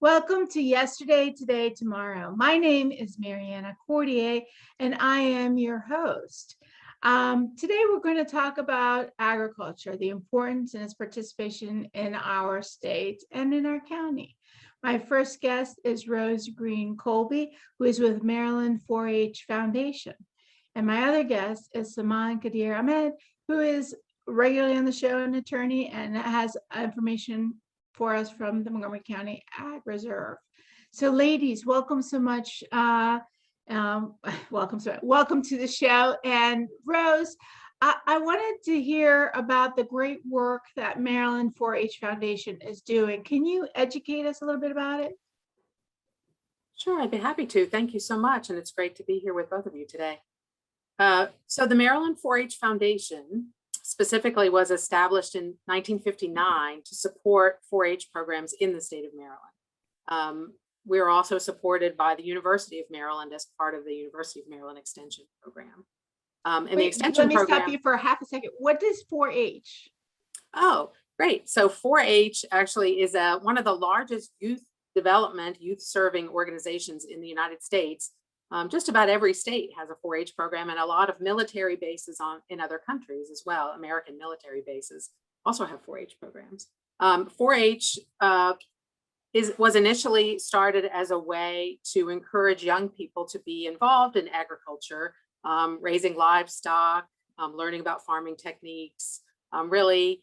Welcome to Yesterday, Today, Tomorrow. My name is Mariana Cordier, and I am your host. Today, we're going to talk about agriculture, the importance and its participation in our state and in our county. My first guest is Rose Greene Colby, who is with Maryland 4-H Foundation. And my other guest is Saman Qadeer Ahmad, who is regularly on the show, an attorney, and has information for us from the Montgomery County Ag Reserve. So ladies, welcome so much. Welcome to the show. And Rose, I wanted to hear about the great work that Maryland 4-H Foundation is doing. Can you educate us a little bit about it? Sure, I'd be happy to. Thank you so much. And it's great to be here with both of you today. So the Maryland 4-H Foundation specifically was established in 1959 to support 4-H programs in the state of Maryland. We are also supported by the University of Maryland as part of the University of Maryland Extension Program. The Extension Program. Let me stop you for a half a second. What is 4-H? Oh, great. So 4-H actually is one of the largest youth development, youth serving organizations in the United States. Just about every state has a 4-H program, and a lot of military bases in other countries as well. American military bases also have 4-H programs. 4-H was initially started as a way to encourage young people to be involved in agriculture, raising livestock, learning about farming techniques, really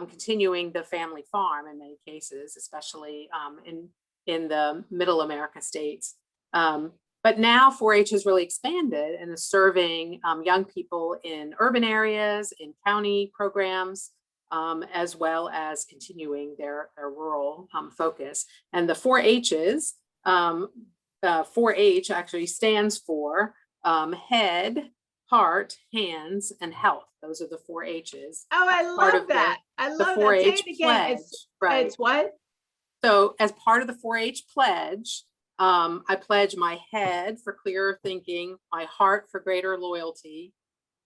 continuing the family farm in many cases, especially in the middle America states. But now 4-H has really expanded and is serving young people in urban areas, in county programs, as well as continuing their rural focus. And the 4-H's, 4-H actually stands for head, heart, hands, and health. Those are the 4-H's. Oh, I love that. I love that. Say it again. It's what? So as part of the 4-H pledge, I pledge my head for clearer thinking, my heart for greater loyalty,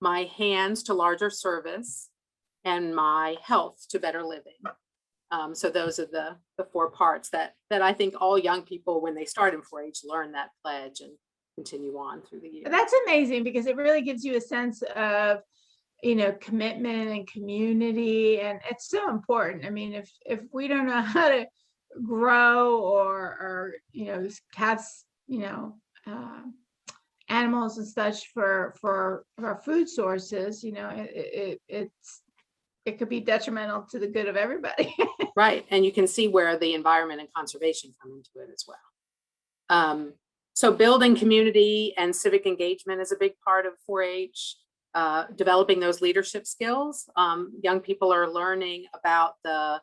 my hands to larger service, and my health to better living. So those are the 4 parts that I think all young people, when they start in 4-H, learn that pledge and continue on through the year. That's amazing, because it really gives you a sense of, commitment and community, and it's so important. I mean, if we don't know how to grow or have animals and such for our food sources, it could be detrimental to the good of everybody. Right, and you can see where the environment and conservation come into it as well. So building community and civic engagement is a big part of 4-H. Developing those leadership skills. Young people are learning about the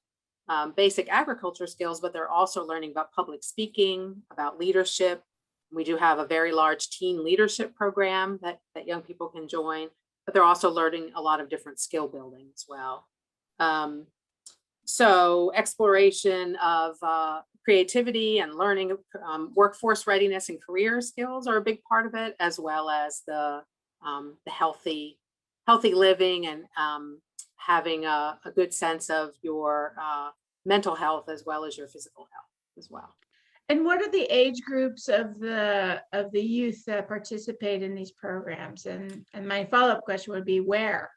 basic agriculture skills, but they're also learning about public speaking, about leadership. We do have a very large teen leadership program that young people can join, but they're also learning a lot of different skill building as well. So exploration of creativity and learning, workforce readiness and career skills are a big part of it, as well as the healthy living and having a good sense of your mental health as well as your physical health as well. And what are the age groups of the youth that participate in these programs? And my follow-up question would be where?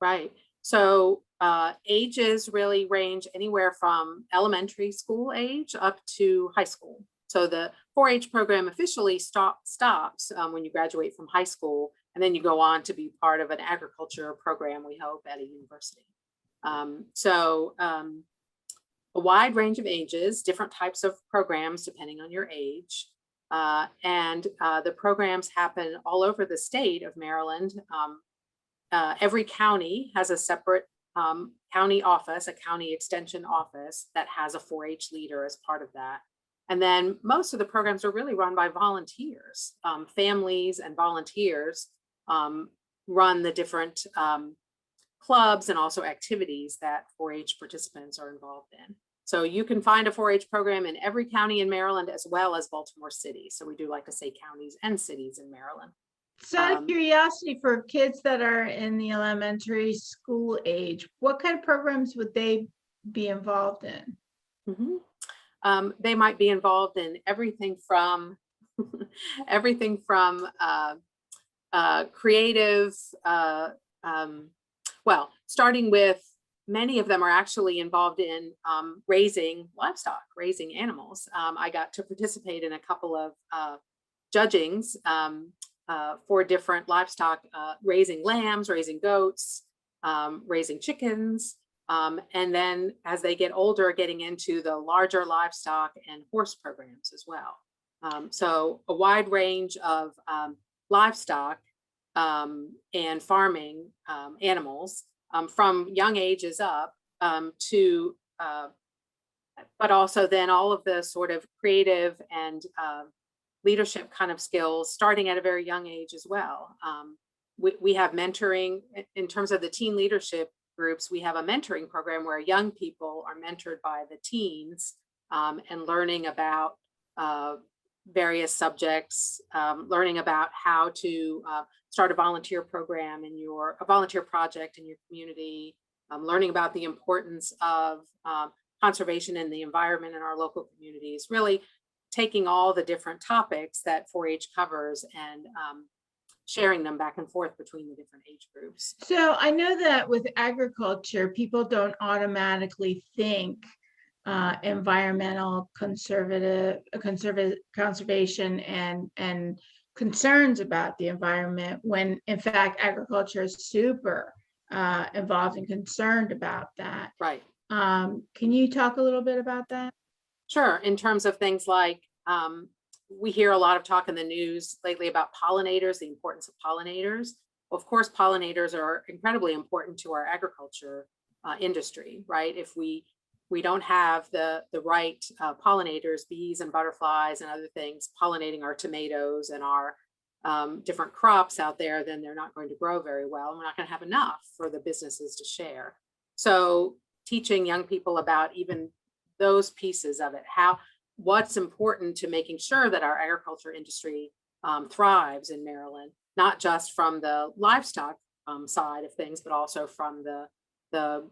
Right. So ages really range anywhere from elementary school age up to high school. So the 4-H program officially stops when you graduate from high school, and then you go on to be part of an agriculture program, we hope, at a university. A wide range of ages, different types of programs depending on your age. And the programs happen all over the state of Maryland. Every county has a separate county office, a county extension office that has a 4-H leader as part of that. And then most of the programs are really run by volunteers. Families and volunteers run the different clubs and also activities that 4-H participants are involved in. So you can find a 4-H program in every county in Maryland as well as Baltimore City. So we do like to say counties and cities in Maryland. So out of curiosity, for kids that are in the elementary school age, what kind of programs would they be involved in? They might be involved in everything from everything from creative, well, starting with many of them are actually involved in raising livestock, raising animals. I got to participate in a couple of judgings for different livestock, raising lambs, raising goats, raising chickens. And then as they get older, getting into the larger livestock and horse programs as well. So a wide range of livestock and farming animals from young ages up to, but also then all of the sort of creative and leadership kind of skills starting at a very young age as well. We have mentoring in terms of the teen leadership groups. We have a mentoring program where young people are mentored by the teens and learning about various subjects, learning about how to start a volunteer program in a volunteer project in your community, learning about the importance of conservation and the environment in our local communities, really taking all the different topics that 4-H covers and sharing them back and forth between the different age groups. So I know that with agriculture, people don't automatically think environmental conservation and concerns about the environment, when in fact agriculture is super involved and concerned about that. Right. Can you talk a little bit about that? Sure. In terms of things like, we hear a lot of talk in the news lately about pollinators, the importance of pollinators. Well, of course, pollinators are incredibly important to our agriculture industry, right? If we don't have the right pollinators, bees and butterflies and other things pollinating our tomatoes and our different crops out there, then they're not going to grow very well. And we're not going to have enough for the businesses to share. So teaching young people about even those pieces of it, what's important to making sure that our agriculture industry thrives in Maryland, not just from the livestock side of things, but also from the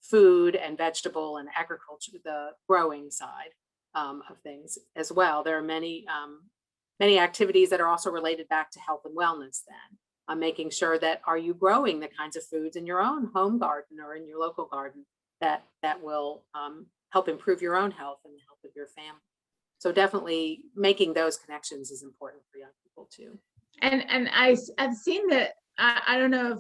food and vegetable and agriculture, the growing side of things as well. There are many activities that are also related back to health and wellness then. Making sure that, are you growing the kinds of foods in your own home garden or in your local garden that will help improve your own health and the health of your family. So definitely making those connections is important for young people too. And I've seen that, I don't know if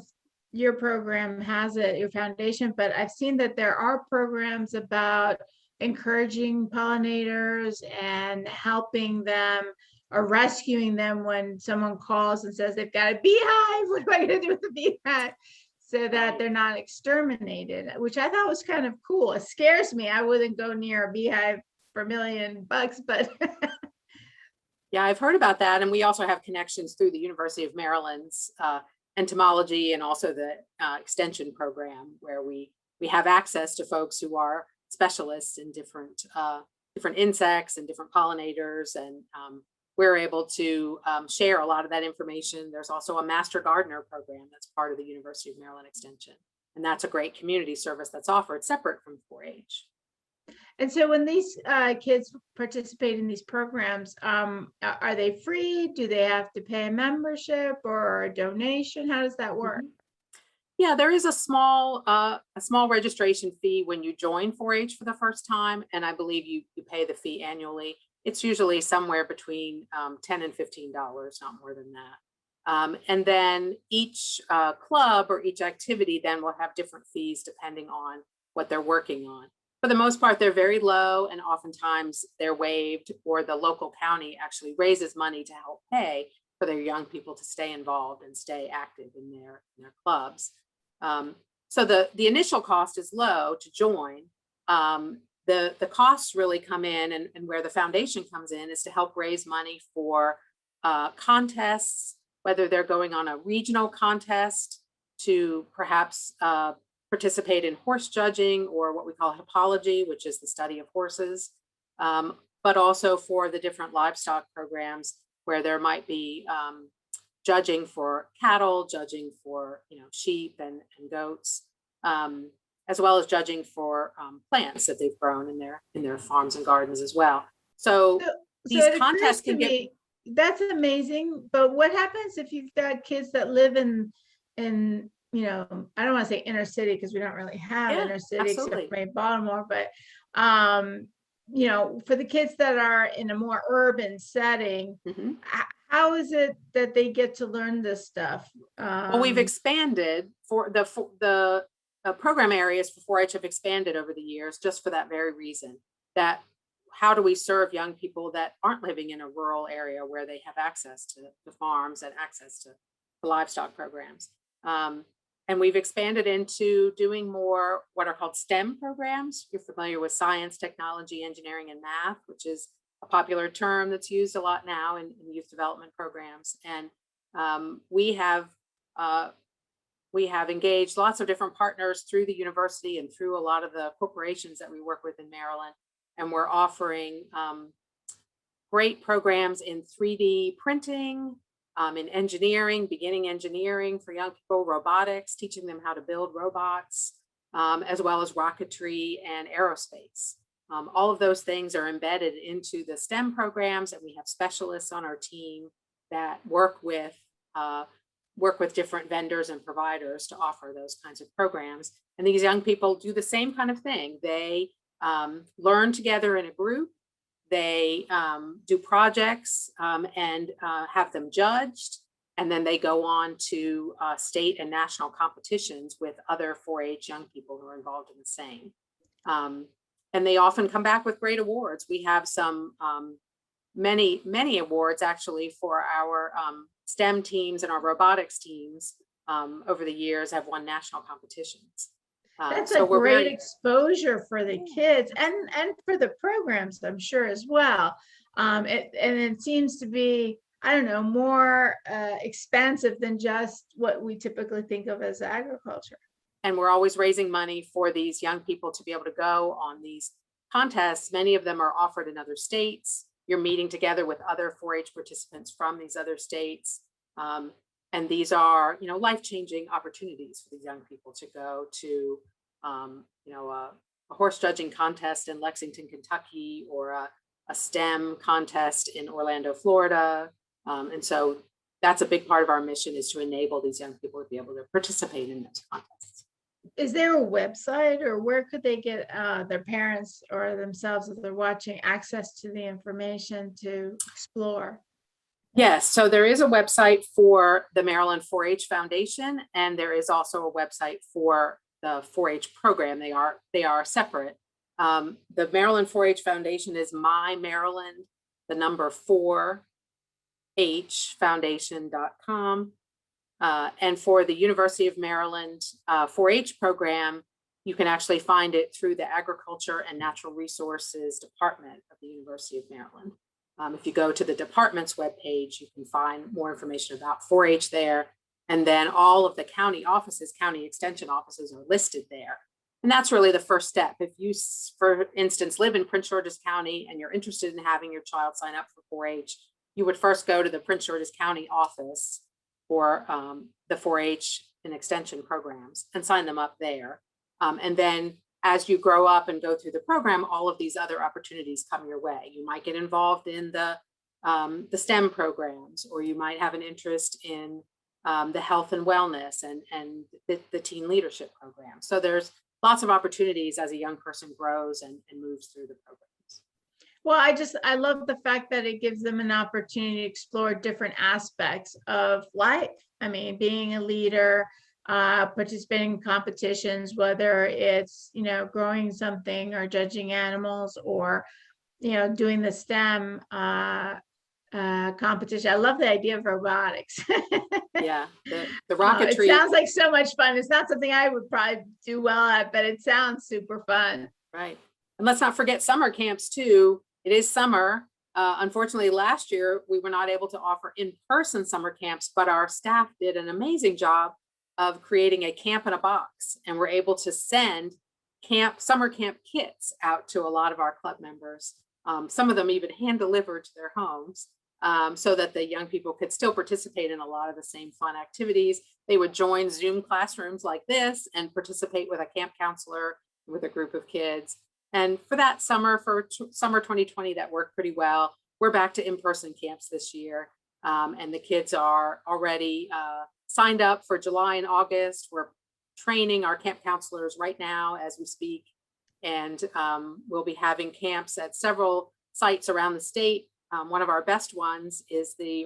your program has it, your foundation, but I've seen that there are programs about encouraging pollinators and helping them or rescuing them when someone calls and says they've got a beehive. What am I going to do with the beehive? So that they're not exterminated, which I thought was kind of cool. It scares me. I wouldn't go near a beehive for $1 million, but yeah, I've heard about that. And we also have connections through the University of Maryland's entomology and also the extension program, where we have access to folks who are specialists in different insects and different pollinators, and we're able to share a lot of that information. There's also a Master Gardener program that's part of the University of Maryland Extension. And that's a great community service that's offered separate from 4-H. And so when these kids participate in these programs, are they free? Do they have to pay a membership or a donation? How does that work? Yeah, there is a small registration fee when you join 4-H for the first time. And I believe you pay the fee annually. It's usually somewhere between $10 and $15, not more than that. And then each club or each activity then will have different fees depending on what they're working on. For the most part, they're very low, and oftentimes they're waived, or the local county actually raises money to help pay for their young people to stay involved and stay active in their clubs. So the initial cost is low to join. The costs really come in, and where the foundation comes in is to help raise money for contests, whether they're going on a regional contest to perhaps participate in horse judging, or what we call hippology, which is the study of horses, but also for the different livestock programs where there might be judging for cattle, judging for sheep and goats. as well as judging for plants that they've grown in their farms and gardens as well. So So these it occurs contests to can get. me, that's amazing, but what happens if you've got kids that live in, you know, I don't want to say inner city because we don't really have Yeah, inner city except absolutely. for maybe Baltimore, but you know, for the kids that are in a more urban setting, Mhm. how is it that they get to learn this stuff? Well, we've expanded for the program areas for 4-H have expanded over the years just for that very reason. That how do we serve young people that aren't living in a rural area where they have access to the farms and access to the livestock programs? And we've expanded into doing more what are called STEM programs. You're familiar with science, technology, engineering, and math, which is a popular term that's used a lot now in youth development programs. And we have engaged lots of different partners through the university and through a lot of the corporations that we work with in Maryland. And we're offering great programs in 3D printing, in engineering, beginning engineering for young people, robotics, teaching them how to build robots, as well as rocketry and aerospace. All of those things are embedded into the STEM programs, and we have specialists on our team that work with different vendors and providers to offer those kinds of programs. And these young people do the same kind of thing. They learn together in a group. They do projects and have them judged. And then they go on to state and national competitions with other 4-H young people who are involved in the same. And they often come back with great awards. We have some many awards actually for our STEM teams and our robotics teams over the years have won national competitions. That's so a we're great very, exposure for the kids and for the programs, I'm sure as well. And it seems to be, I don't know, more expensive than just what we typically think of as agriculture. and we're always raising money for these young people to be able to go on these contests. Many of them are offered in other states. You're meeting together with other 4-H participants from these other states. And these are, you know, life-changing opportunities for these young people to go to, you know, a horse judging contest in Lexington, Kentucky, or a STEM contest in Orlando, Florida. And so that's a big part of our mission, is to enable these young people to be able to participate in those contests. Is there a website, or where could they get their parents or themselves, if they're watching, access to the information to explore? Yes, so there is a website for the Maryland 4-H Foundation, and there is also a website for the 4-H program. They are separate. The Maryland 4-H Foundation is mymaryland, the number 4hfoundation.com. And for the University of Maryland 4-H program, you can actually find it through the Agriculture and Natural Resources Department of the University of Maryland. If you go to the department's webpage, you can find more information about 4-H there. And then all of the county offices, county extension offices, are listed there. And that's really the first step. If you, for instance, live in Prince George's County and you're interested in having your child sign up for 4-H, you would first go to the Prince George's County office for the 4-H and extension programs and sign them up there. And then as you grow up and go through the program, all of these other opportunities come your way. You might get involved in the STEM programs, or you might have an interest in the health and wellness and the teen leadership program. So there's lots of opportunities as a young person grows and moves through the programs. Well, I love the fact that it gives them an opportunity to explore different aspects of life. I mean, being a leader, participating in competitions, whether it's, you know, growing something or judging animals, or, you know, doing the STEM competition. I love the idea of robotics. Yeah, the It rocketry. sounds like so much fun. It's not something I would probably do well at, but it sounds super fun. Right. And let's not forget summer camps too. It is summer. Unfortunately, last year we were not able to offer in-person summer camps, but our staff did an amazing job of creating a camp in a box, and we're able to send summer camp kits out to a lot of our club members. Some of them even hand delivered to their homes. so that the young people could still participate in a lot of the same fun activities. They would join Zoom classrooms like this and participate with a camp counselor with a group of kids. And for that summer, summer 2020, that worked pretty well. We're back to in-person camps this year. And the kids are already signed up for July and August. We're training our camp counselors right now as we speak. And we'll be having camps at several sites around the state. One of our best ones is I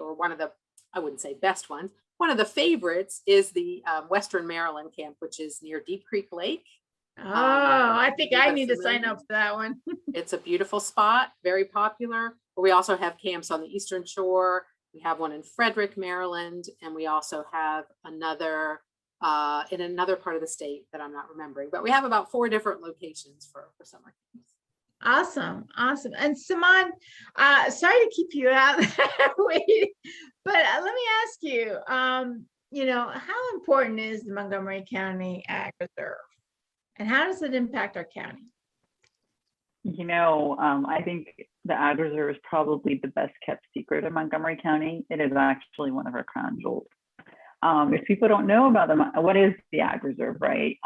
wouldn't say best ones, one of the favorites is the Western Maryland camp, which is near Deep Creek Lake. Oh, I think I need to sign up for that one. It's a beautiful spot, very popular. But we also have camps on the Eastern Shore. We have one in Frederick, Maryland, and we also have another in another part of the state that I'm not remembering. But we have about 4 different locations for summer camps. Awesome. Awesome. And Saman, sorry to keep you out waiting, but let me ask you, how important is the Montgomery County Ag Reserve? And how does it impact our county? I think the Ag Reserve is probably the best kept secret in Montgomery County. It is actually one of our crown jewels. If people don't know about them, what is the Ag Reserve, right?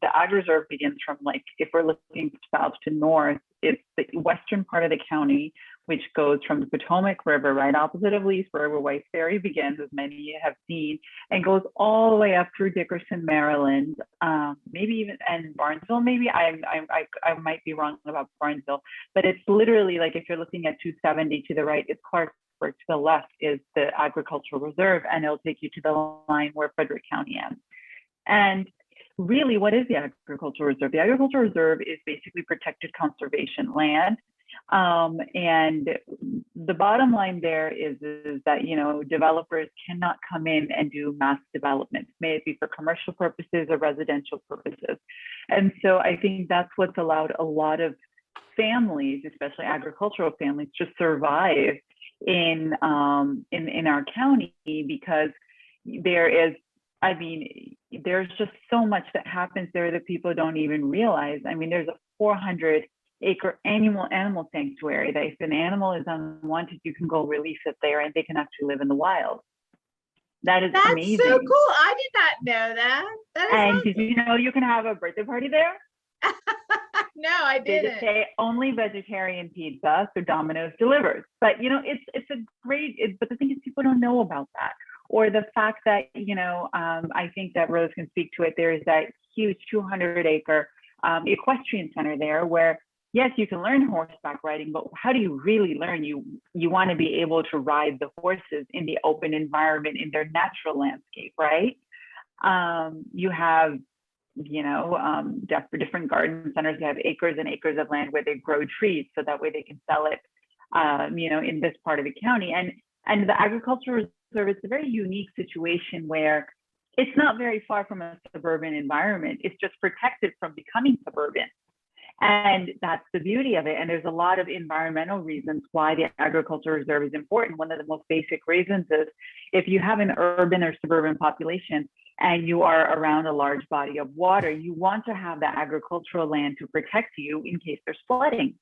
The Ag Reserve begins from, if we're looking south to north, it's the western part of the county, which goes from the Potomac River right opposite of Leesburg, where White Ferry begins, as many have seen, and goes all the way up through Dickerson, Maryland, maybe even, and Barnesville, maybe. I might be wrong about Barnesville, but it's literally if you're looking at 270 to the right, it's Clarksburg. To the left is the Agricultural Reserve, and it'll take you to the line where Frederick County ends. And really, what is the Agricultural Reserve? The Agricultural Reserve is basically protected conservation land. And the bottom line there is that, developers cannot come in and do mass development, may it be for commercial purposes or residential purposes. And so I think that's what's allowed a lot of families, especially agricultural families, to survive in our county, because there's just so much that happens there that people don't even realize. There's a 400-acre animal sanctuary that if an animal is unwanted, you can go release it there and they can actually live in the wild. That's amazing. So cool. I did not know that. And awesome. Did you know you can have a birthday party there? No, I didn't. They just say only vegetarian pizza, so Domino's delivers. But it's a great. But the thing is, people don't know about that, or the fact that I think that Rose can speak to it. There is that huge 200-acre equestrian center there, where yes, you can learn horseback riding, but how do you really learn? You want to be able to ride the horses in the open environment in their natural landscape, right? You have different garden centers. They have acres and acres of land where they grow trees, so that way they can sell it, in this part of the county. And the Agricultural Reserve is a very unique situation where it's not very far from a suburban environment. It's just protected from becoming suburban. And that's the beauty of it. And there's a lot of environmental reasons why the Agricultural Reserve is important. One of the most basic reasons is if you have an urban or suburban population and you are around a large body of water, you want to have the agricultural land to protect you in case there's flooding.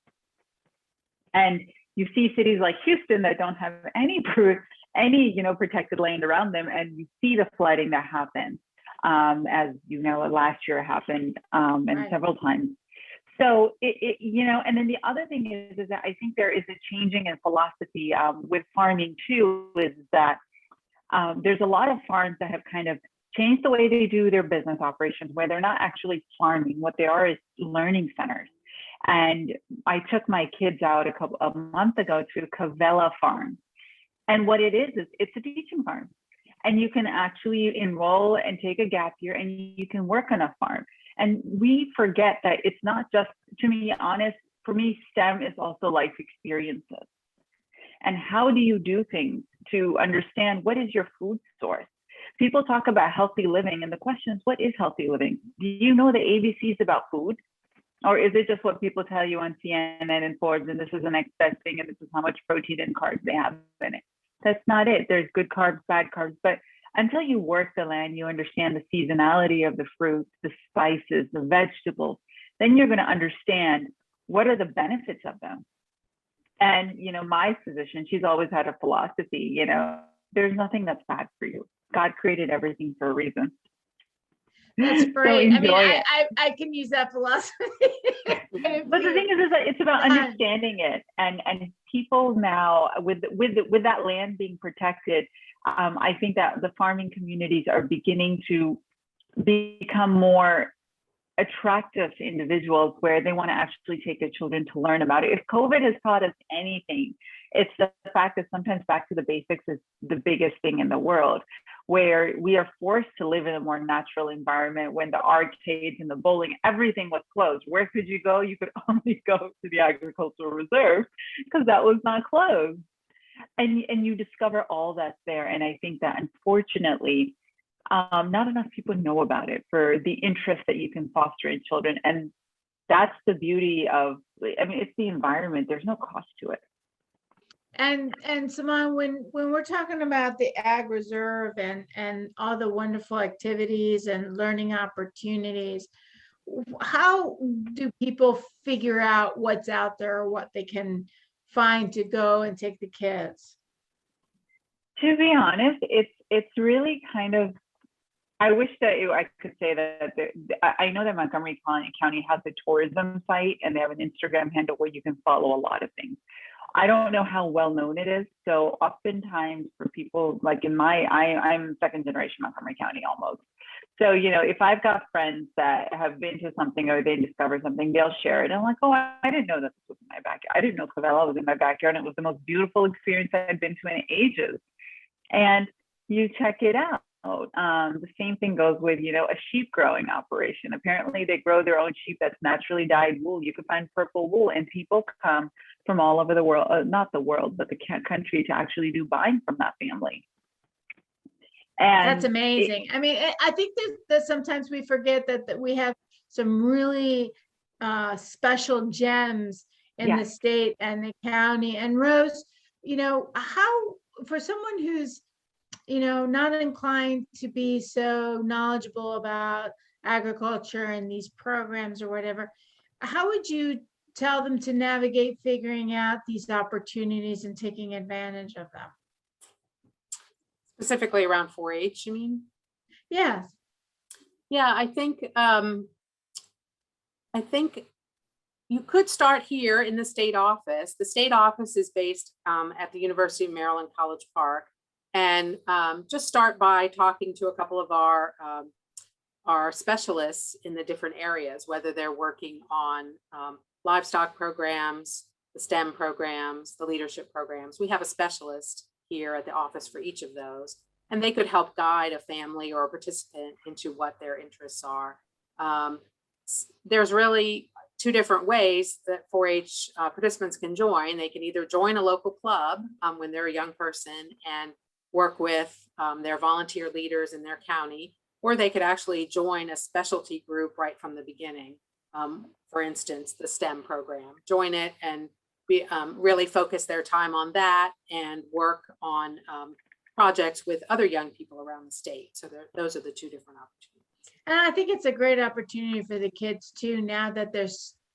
And you see cities like Houston that don't have any protected land around them, and you see the flooding that happens, as last year happened, and Right. several times. So and then the other thing is that I think there is a changing in philosophy with farming too, is that there's a lot of farms that have kind of changed the way they do their business operations, where they're not actually farming. What they are is learning centers. And I took my kids out a month ago to Cavella Farm. And what it is it's a teaching farm. And you can actually enroll and take a gap year and you can work on a farm. And we forget that it's not just, to be honest, for me, STEM is also life experiences. And how do you do things to understand what is your food source? People talk about healthy living, and the question is, what is healthy living? Do you know the ABCs about food? Or is it just what people tell you on CNN and Forbes, and this is the next best thing, and this is how much protein and carbs they have in it? That's not it. There's good carbs, bad carbs. But until you work the land, you understand the seasonality of the fruits, the spices, the vegetables, then you're going to understand what are the benefits of them. And, you know, my physician, she's always had a philosophy, you know, there's nothing that's bad for you. God created everything for a reason. That's So great. I mean, enjoy it. I can use that philosophy. But the thing is that it's about understanding it, and people now with that land being protected, I think that the farming communities are beginning to become more attractive to individuals where they want to actually take their children to learn about it. If COVID has taught us anything, it's the fact that sometimes back to the basics is the biggest thing in the world, where we are forced to live in a more natural environment. When the arcades and the bowling, everything was closed. Where could you go? You could only go to the agricultural reserve because that was not closed. And you discover all that's there. And I think that unfortunately, not enough people know about it for the interest that you can foster in children. And that's the beauty of, I mean, it's the environment. There's no cost to it. And Saman, when we're talking about the Ag Reserve and all the wonderful activities and learning opportunities, how do people figure out what's out there or what they can find to go and take the kids? To be honest, it's really kind of, I wish that I could say that I know that Montgomery County has a tourism site and they have an Instagram handle where you can follow a lot of things. I don't know how well known it is. So oftentimes for people like I'm second generation Montgomery County almost. So, you know, if I've got friends that have been to something or they discover something, they'll share it. And I'm like, oh, I didn't know this was in my backyard. I didn't know Clavella was in my backyard. And it was the most beautiful experience I'd been to in ages. And you check it out. The same thing goes with, you know, a sheep growing operation. Apparently they grow their own sheep that's naturally dyed wool. You can find purple wool, and people come from all over the world, not the world, but the country to actually do buying from that family. And that's amazing. I mean, I think that sometimes we forget that we have some really special gems in the state and the county. And Rose, you know, how, for someone who's, you know, not inclined to be so knowledgeable about agriculture and these programs or whatever, how would you tell them to navigate figuring out these opportunities and taking advantage of them? Specifically around 4-H, you mean? Yes. Yeah, I think you could start here in the state office. The state office is based at the University of Maryland, College Park. And just start by talking to a couple of our specialists in the different areas, whether they're working on livestock programs, the STEM programs, the leadership programs. We have a specialist here at the office for each of those, and they could help guide a family or a participant into what their interests are. There's really two different ways that 4-H participants can join. They can either join a local club when they're a young person and work with their volunteer leaders in their county, or they could actually join a specialty group right from the beginning. For instance, the STEM program, join it and really focus their time on that and work on projects with other young people around the state. So those are the two different opportunities. And I think it's a great opportunity for the kids too, now that they're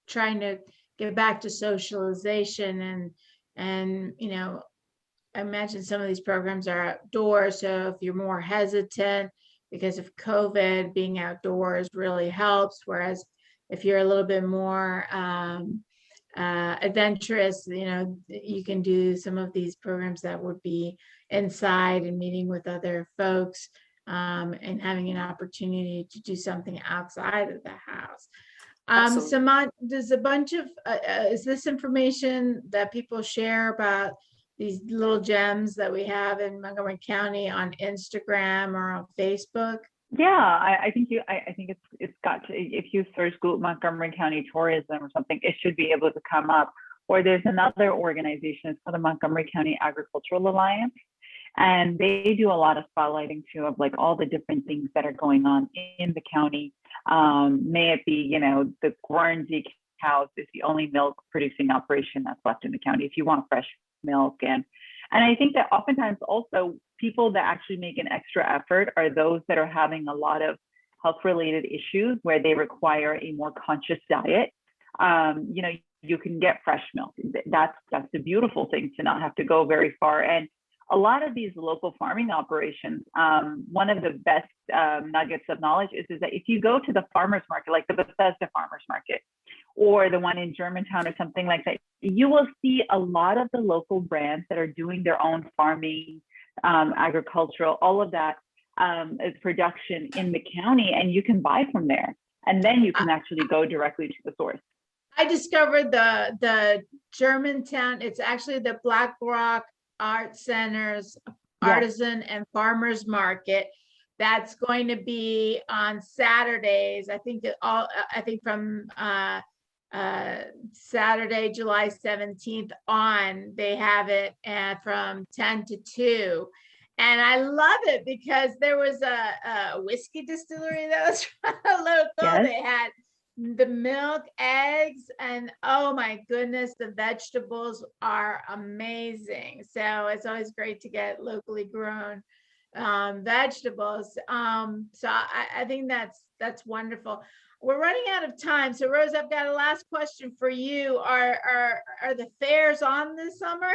trying to get back to socialization and you know, I imagine some of these programs are outdoors. So if you're more hesitant because of COVID, being outdoors really helps. Whereas if you're a little bit more adventurous, you know, you can do some of these programs that would be inside and meeting with other folks and having an opportunity to do something outside of the house. Saman, does a bunch of, is this information that people share about these little gems that we have in Montgomery County on Instagram or on Facebook? Yeah, I think it's got to, if you search Google Montgomery County tourism or something, it should be able to come up. Or there's another organization, it's called the Montgomery County Agricultural Alliance. And they do a lot of spotlighting too of like all the different things that are going on in the county. May it be, you know, the Guernsey cows is the only milk producing operation that's left in the county if you want fresh milk. And I think that oftentimes also people that actually make an extra effort are those that are having a lot of health related issues where they require a more conscious diet. You know, you can get fresh milk. That's a beautiful thing, to not have to go very far. And a lot of these local farming operations, one of the best nuggets of knowledge is that if you go to the farmers market, like the Bethesda farmers market, or the one in Germantown or something like that, you will see a lot of the local brands that are doing their own farming, agricultural, all of that production in the county, and you can buy from there. And then you can actually go directly to the source. I discovered the Germantown, it's actually the Black Rock Art Center's Artisan and Farmers Market. That's going to be on Saturdays. I think from Saturday, July 17th on, they have it from 10 to 2. And I love it because there was a whiskey distillery that was local. Yes. They had the milk, eggs, and oh my goodness, the vegetables are amazing. So it's always great to get locally grown vegetables. So I think that's wonderful. We're running out of time. So Rose, I've got a last question for you. Are the fairs on this summer?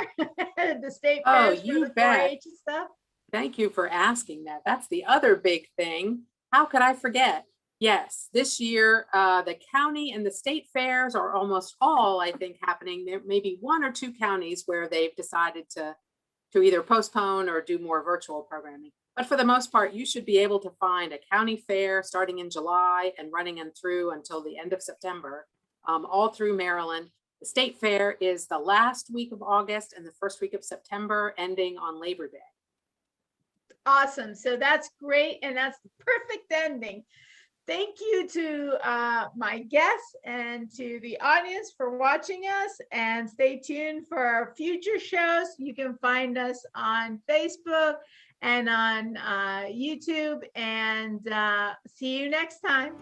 The state fairs for the 4-H and stuff? Thank you for asking that. That's the other big thing. How could I forget? Yes, this year, the county and the state fairs are almost all, I think, happening. There may be 1 or 2 counties where they've decided to either postpone or do more virtual programming. But for the most part, you should be able to find a county fair starting in July and running through until the end of September, all through Maryland. The state fair is the last week of August and the first week of September, ending on Labor Day. Awesome. So that's great. And that's the perfect ending. Thank you to my guests and to the audience for watching us, and stay tuned for our future shows. You can find us on Facebook and on YouTube, and see you next time.